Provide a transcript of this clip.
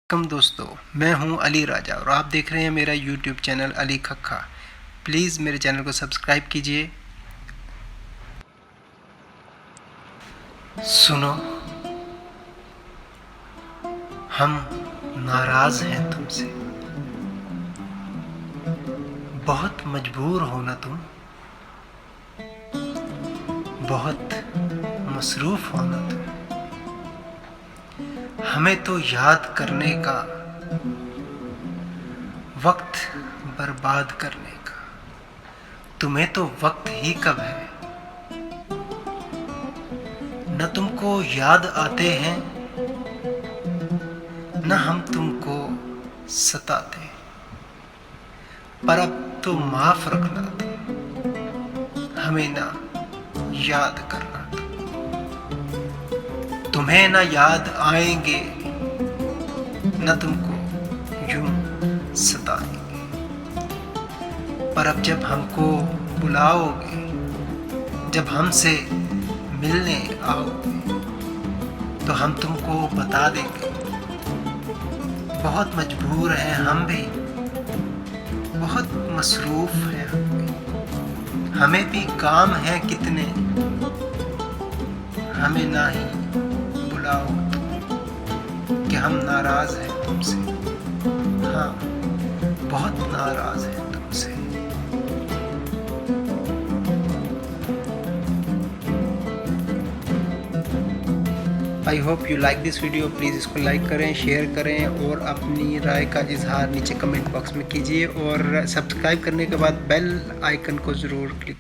कम दोस्तों, मैं हूं अली राजा और आप देख रहे हैं मेरा यूट्यूब चैनल अली खक्खा। प्लीज़ मेरे चैनल को सब्सक्राइब कीजिए। सुनो, हम नाराज़ हैं तुमसे, बहुत मजबूर हो ना तुम, बहुत मसरूफ़ हो ना तुम। हमें तो याद करने का, वक्त बर्बाद करने का, तुम्हें तो वक्त ही कब है। न तुमको याद आते हैं, न हम तुमको सताते, पर अब तो माफ रखना तुम, हमें ना याद करना तुम। तुम्हें ना याद आएंगे, न तुमको यूं सताएंगे, पर अब जब हमको बुलाओगे, जब हमसे मिलने आओगे, तो हम तुमको बता देंगे, बहुत मजबूर हैं हम भी, बहुत मसरूफ़ हैं हम भी, हमें भी काम है कितने, हमें ना ही बुलाओ कि हम नाराज़ हैं तुमसे। हाँ, बहुत नाराज़ हैं तुमसे। I hope you like this video. Please इसको लाइक करें, शेयर करें और अपनी राय का इजहार नीचे कमेंट बॉक्स में कीजिए और सब्सक्राइब करने के बाद बेल आइकन को ज़रूर क्लिक